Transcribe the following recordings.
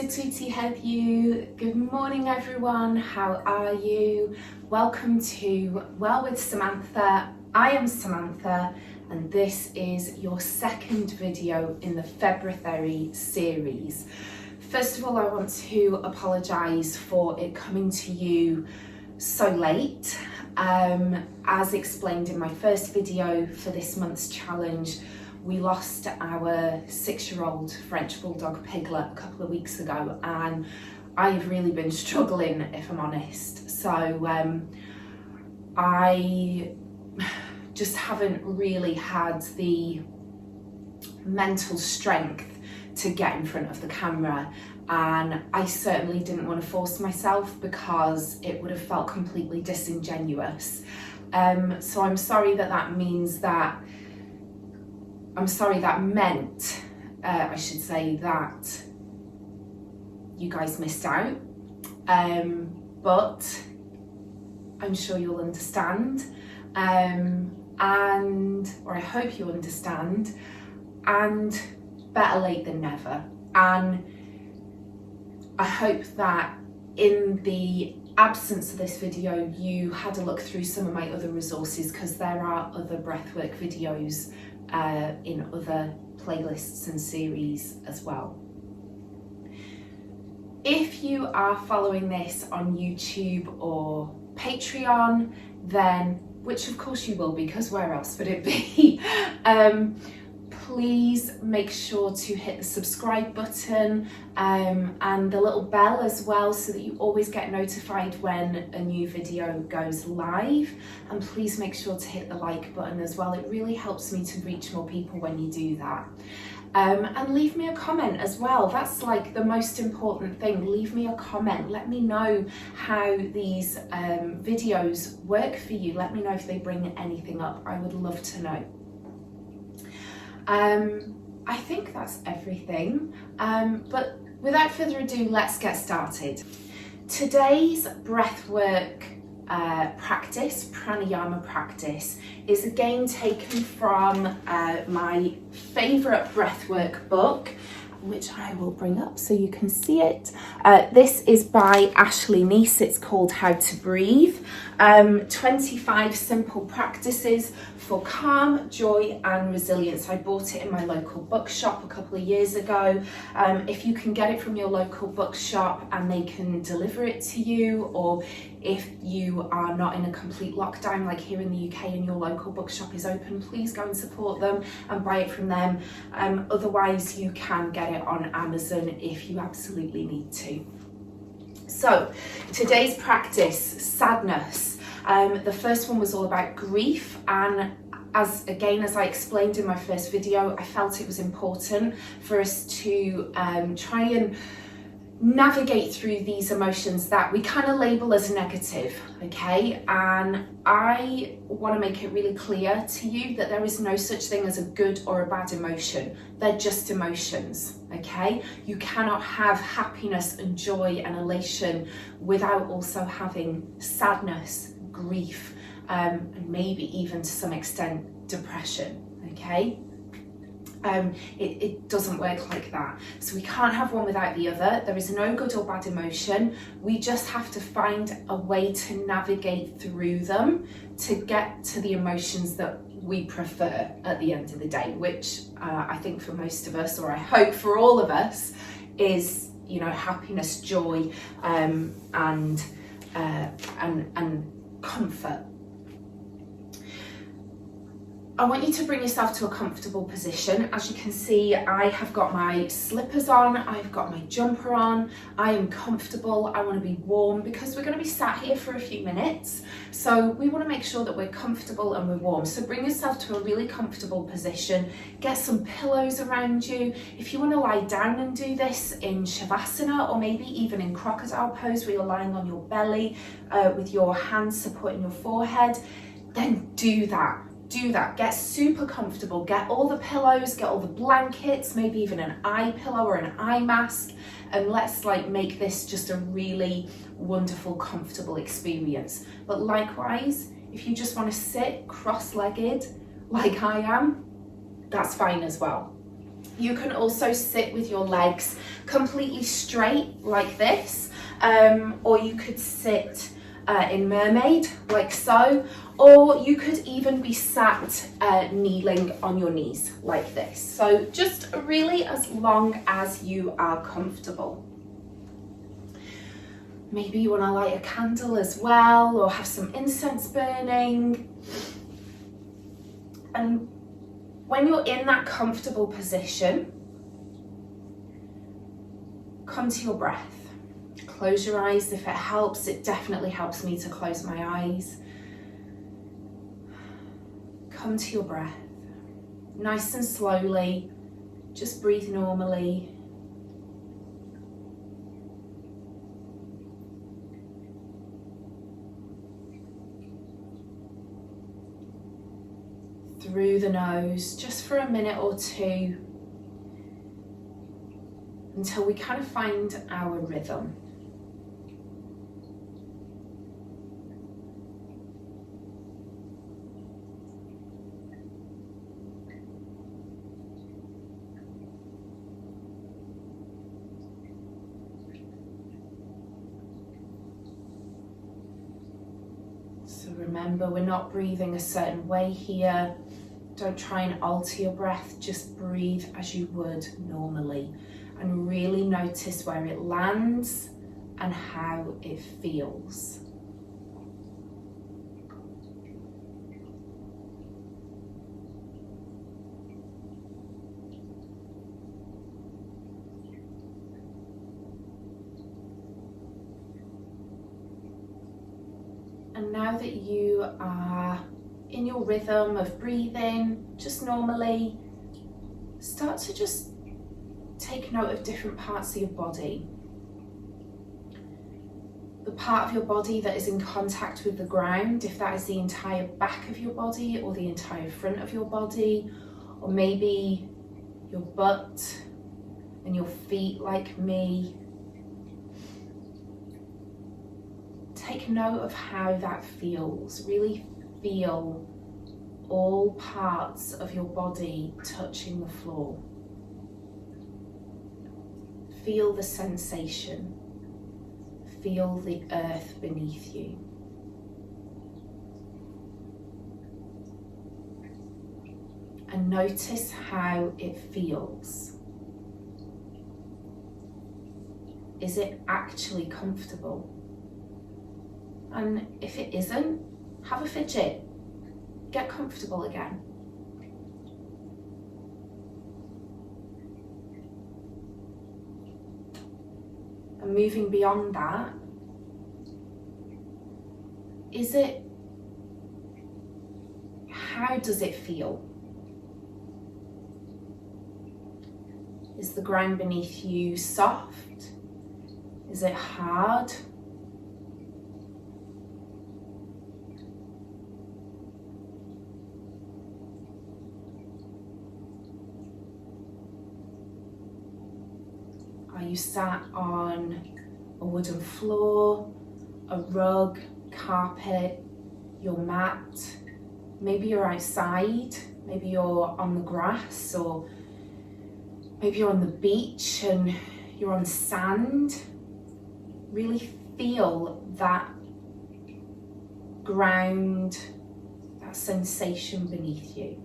Tutti heddiw. Good morning everyone, how are you? Welcome to Well with Samantha. I am Samantha and this is your second video in the Febreathary series. First of all, I want to apologise for it coming to you so late. As explained in my first video for this month's challenge, we lost our 6-year-old French Bulldog Piglet a couple of weeks ago and I've really been struggling, if I'm honest. So I just haven't really had the mental strength to get in front of the camera, and I certainly didn't want to force myself because it would have felt completely disingenuous. So I'm sorry that meant, I should say, that you guys missed out, but I'm sure you'll understand, or I hope you understand, and better late than never. And I hope that in the absence of this video, you had a look through some of my other resources, because there are other breathwork videos in other playlists and series as well. If you are following this on YouTube or Patreon, then, which of course you will, because where else would it be, please make sure to hit the subscribe button and the little bell as well, so that you always get notified when a new video goes live. And please make sure to hit the like button as well. It really helps me to reach more people when you do that. And leave me a comment as well. That's like the most important thing. Leave me a comment. Let me know how these videos work for you. Let me know if they bring anything up. I would love to know. I think that's everything, but without further ado, let's get started. Today's breathwork practice, pranayama practice, is again taken from my favourite breathwork book, which I will bring up so you can see it. This is by Ashley Neese. It's called How to Breathe. 25 simple practices for calm, joy and resilience. I bought it in my local bookshop a couple of years ago. If you can get it from your local bookshop and they can deliver it to you, or if you are not in a complete lockdown like here in the UK and your local bookshop is open, please go and support them and buy it from them. Otherwise you can get it on Amazon if you absolutely need to. So today's practice, sadness. The first one was all about grief, and as I explained in my first video, I felt it was important for us to try and navigate through these emotions that we kind of label as negative, okay? And I want to make it really clear to you that there is no such thing as a good or a bad emotion. They're just emotions, okay? You cannot have happiness and joy and elation without also having sadness, grief, and maybe even to some extent depression, okay? It doesn't work like that. So we can't have one without the other. There is no good or bad emotion. We just have to find a way to navigate through them to get to the emotions that we prefer at the end of the day, which I think for most of us, or I hope for all of us, is, you know, happiness, joy, and comfort. I want you to bring yourself to a comfortable position. As you can see, I have got my slippers on, I've got my jumper on, I am comfortable, I want to be warm because we're going to be sat here for a few minutes. So we want to make sure that we're comfortable and we're warm. So bring yourself to a really comfortable position, get some pillows around you. If you want to lie down and do this in Shavasana, or maybe even in crocodile pose where you're lying on your belly with your hands supporting your forehead, then do that. Get super comfortable, get all the pillows, get all the blankets, maybe even an eye pillow or an eye mask, and let's make this just a really wonderful, comfortable experience. But likewise, if you just want to sit cross-legged like I am, that's fine as well. You can also sit with your legs completely straight like this, or you could sit in mermaid like so, or you could even be sat kneeling on your knees like this. So just really as long as you are comfortable. Maybe you want to light a candle as well, or have some incense burning. And when you're in that comfortable position, come to your breath. Close your eyes if it helps. It definitely helps me to close my eyes. Come to your breath. Nice and slowly. Just breathe normally. Through the nose, just for a minute or two, until we kind of find our rhythm. So remember, we're not breathing a certain way here. Don't try and alter your breath, just breathe as you would normally, and really notice where it lands and how it feels. And now that you are in your rhythm of breathing, just normally, start to just take note of different parts of your body. The part of your body that is in contact with the ground, if that is the entire back of your body or the entire front of your body, or maybe your butt and your feet like me. Take note of how that feels. Really feel all parts of your body touching the floor. Feel the sensation. Feel the earth beneath you. And notice how it feels. Is it actually comfortable? And if it isn't, have a fidget. Get comfortable again. And moving beyond that, how does it feel? Is the ground beneath you soft? Is it hard? Are you sat on a wooden floor, a rug, carpet, your mat? Maybe you're outside, maybe you're on the grass, or maybe you're on the beach and you're on sand. Really feel that ground, that sensation beneath you.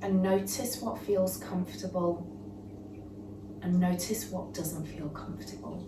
And notice what feels comfortable and notice what doesn't feel comfortable.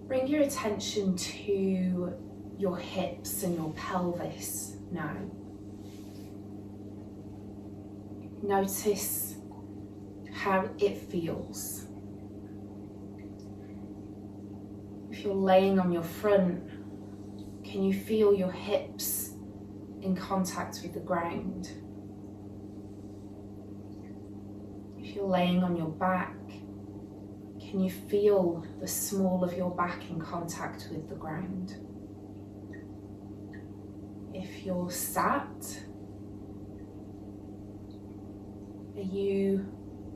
Bring your attention to your hips and your pelvis now. Notice how it feels. If you're laying on your front, can you feel your hips in contact with the ground? If you're laying on your back, can you feel the small of your back in contact with the ground? If you're sat, are you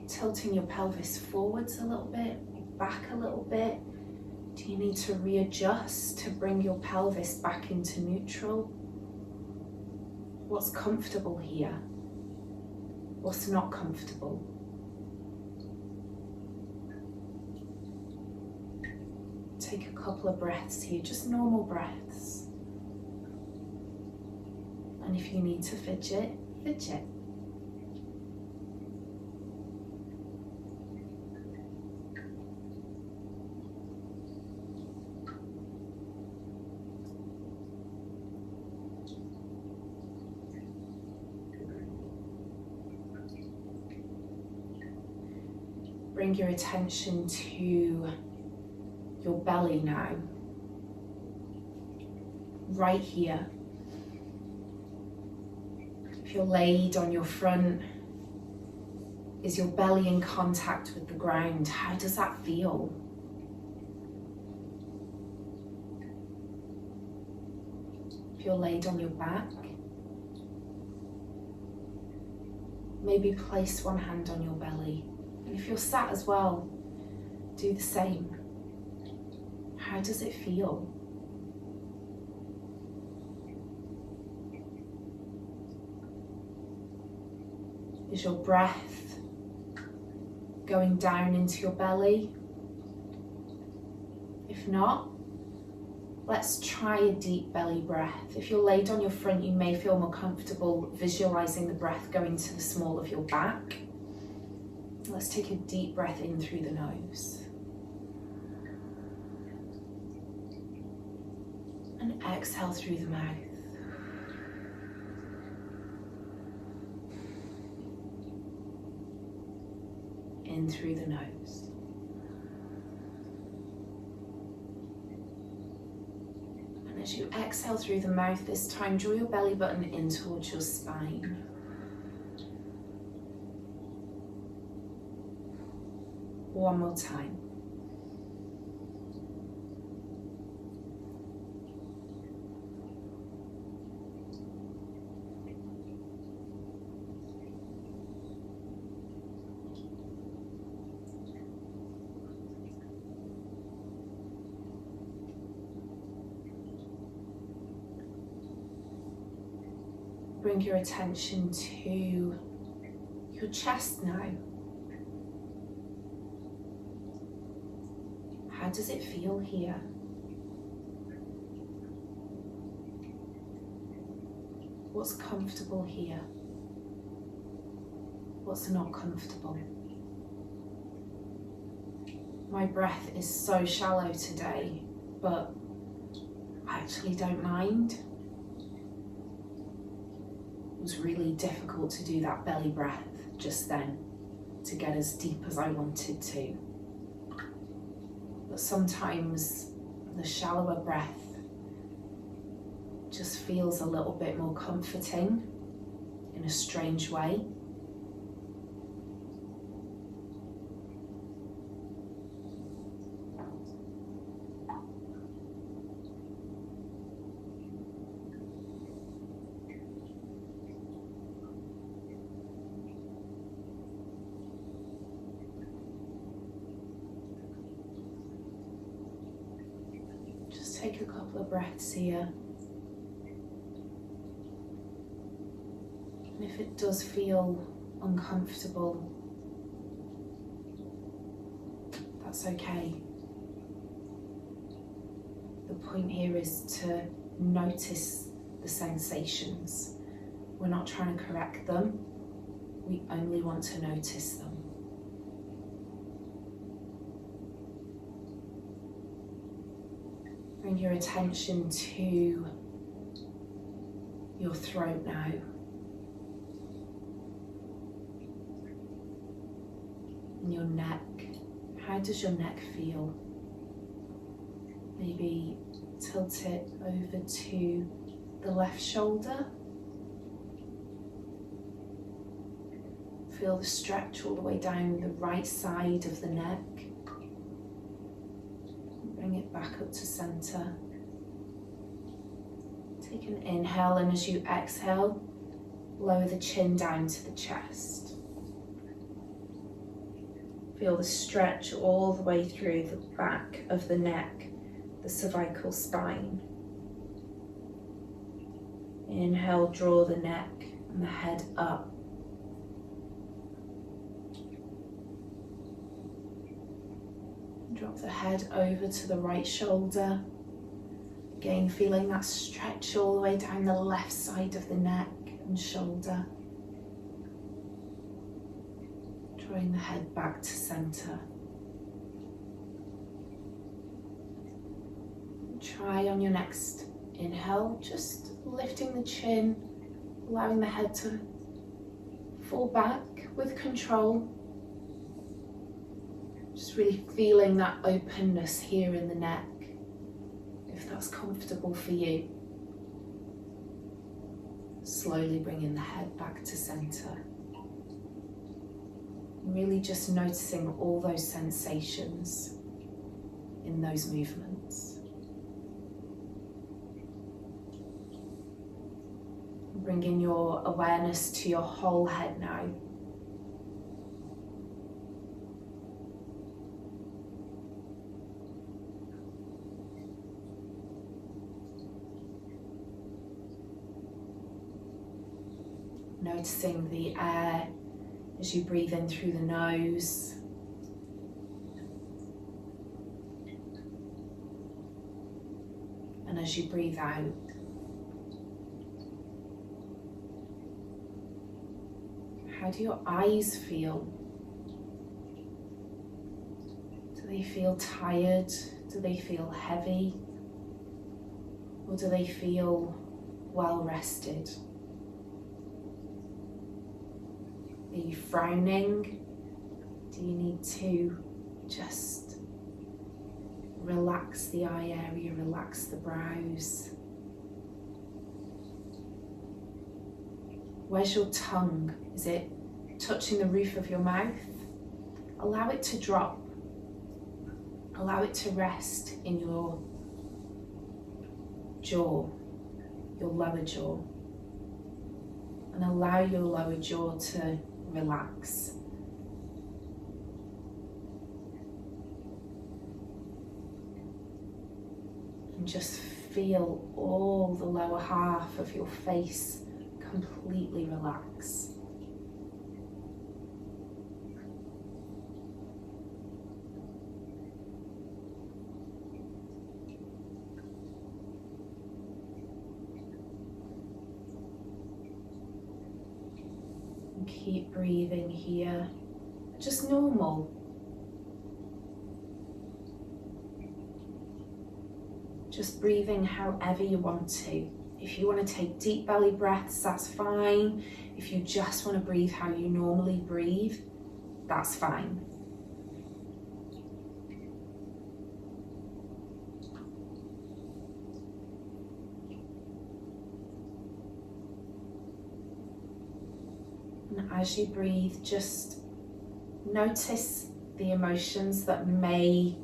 tilting your pelvis forwards a little bit, back a little bit? Do you need to readjust to bring your pelvis back into neutral? What's comfortable here? What's not comfortable? Take a couple of breaths here, just normal breaths. And if you need to fidget, fidget. Bring your attention to your belly now, right here. If you're laid on your front, is your belly in contact with the ground? How does that feel? If you're laid on your back, maybe place one hand on your belly. And if you're sat as well, do the same. How does it feel? Is your breath going down into your belly? If not, let's try a deep belly breath. If you're laid on your front, you may feel more comfortable visualizing the breath going to the small of your back. Let's take a deep breath in through the nose. And exhale through the mouth. In through the nose. And as you exhale through the mouth this time, draw your belly button in towards your spine. One more time. Bring your attention to your chest now. How does it feel here? What's comfortable here? What's not comfortable? My breath is so shallow today, but I actually don't mind. It was really difficult to do that belly breath just then, to get as deep as I wanted to. But sometimes the shallower breath just feels a little bit more comforting in a strange way. Take a couple of breaths here. And if it does feel uncomfortable, that's okay. The point here is to notice the sensations. We're not trying to correct them, we only want to notice them. Bring your attention to your throat now. And your neck. How does your neck feel? Maybe tilt it over to the left shoulder. Feel the stretch all the way down the right side of the neck. Bring it back up to center. Take an inhale, and as you exhale, lower the chin down to the chest. Feel the stretch all the way through the back of the neck, the cervical spine. Inhale, draw the neck and the head up. Drop the head over to the right shoulder. Again, feeling that stretch all the way down the left side of the neck and shoulder. Drawing the head back to center. Try on your next inhale, just lifting the chin, allowing the head to fall back with control. Just really feeling that openness here in the neck, if that's comfortable for you. Slowly bringing the head back to center. Really just noticing all those sensations in those movements. Bringing your awareness to your whole head now. Noticing the air as you breathe in through the nose. And as you breathe out. How do your eyes feel? Do they feel tired? Do they feel heavy? Or do they feel well rested? Are you frowning? Do you need to just relax the eye area, relax the brows? Where's your tongue? Is it touching the roof of your mouth? Allow it to drop. Allow it to rest in your jaw, your lower jaw. And allow your lower jaw to relax. And just feel all the lower half of your face completely relax. And keep breathing here, just normal. Just breathing however you want to. If you want to take deep belly breaths, that's fine. If you just want to breathe how you normally breathe, that's fine. And as you breathe, just notice the emotions that may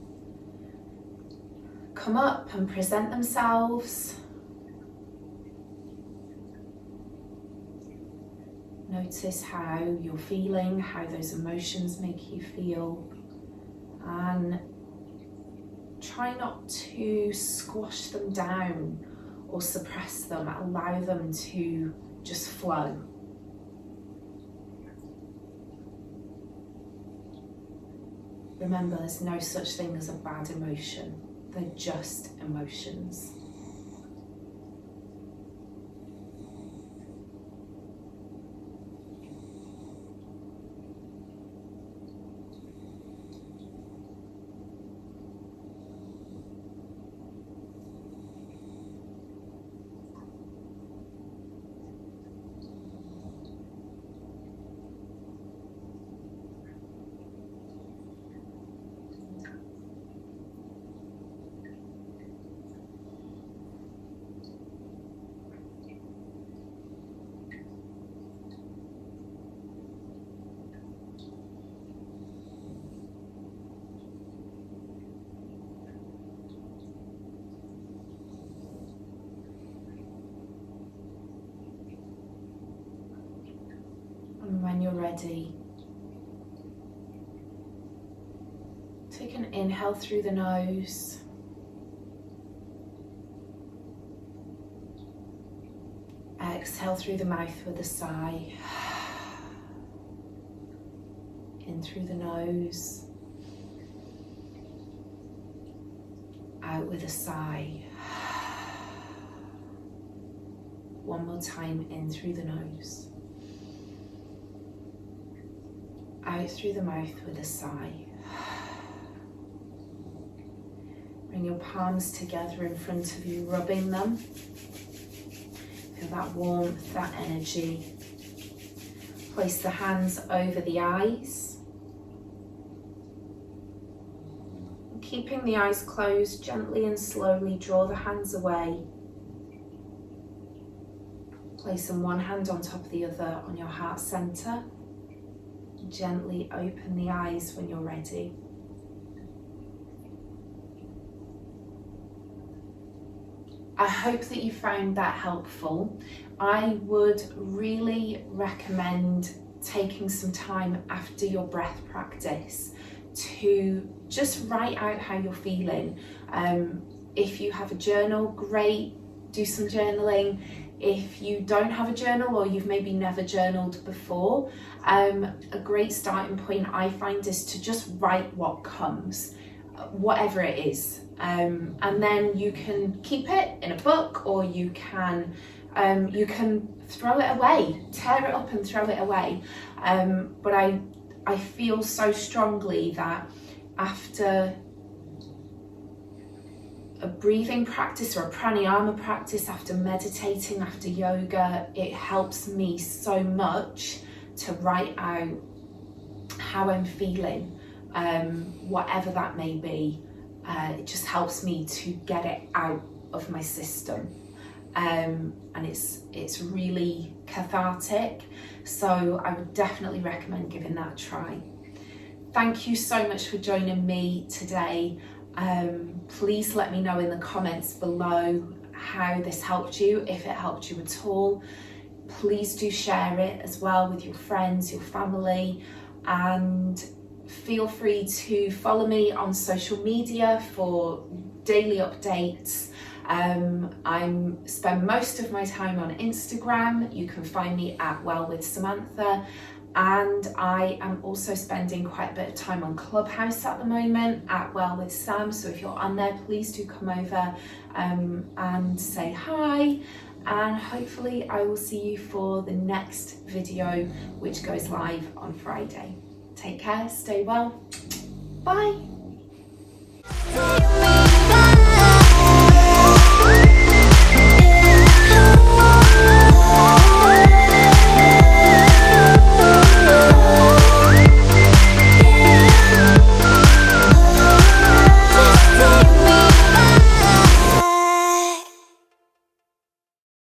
come up and present themselves. Notice how you're feeling, how those emotions make you feel, and try not to squash them down or suppress them. Allow them to just flow. Remember, there's no such thing as a bad emotion. They're just emotions. when you're ready, take an inhale through the nose. Exhale through the mouth with a sigh. In through the nose. Out with a sigh. One more time, in through the nose. Out through the mouth with a sigh. Bring your palms together in front of you, rubbing them. Feel that warmth, that energy. Place the hands over the eyes. Keeping the eyes closed, gently and slowly draw the hands away. Placing one hand on top of the other on your heart center. Gently open the eyes when you're ready. I hope that you found that helpful. I would really recommend taking some time after your breath practice to just write out how you're feeling. If you have a journal, great, do some journaling. If you don't have a journal or you've maybe never journaled before, a great starting point I find is to just write what comes, whatever it is. And then you can keep it in a book, or you can throw it away, tear it up and throw it away. But I feel so strongly that after a breathing practice or a pranayama practice, after meditating, after yoga, it helps me so much to write out how I'm feeling, whatever that may be. It just helps me to get it out of my system, and it's really cathartic, so I would definitely recommend giving that a try. Thank you so much for joining me today. Please let me know in the comments below how this helped you, if it helped you at all. Please do share it as well with your friends, your family, and feel free to follow me on social media for daily updates. I spend most of my time on Instagram. You can find me at Well with Samantha, and I am also spending quite a bit of time on Clubhouse at the moment at Well with Sam. So if you're on there, please do come over and say hi, and hopefully I will see you for the next video, which goes live on Friday. Take care, stay well, bye.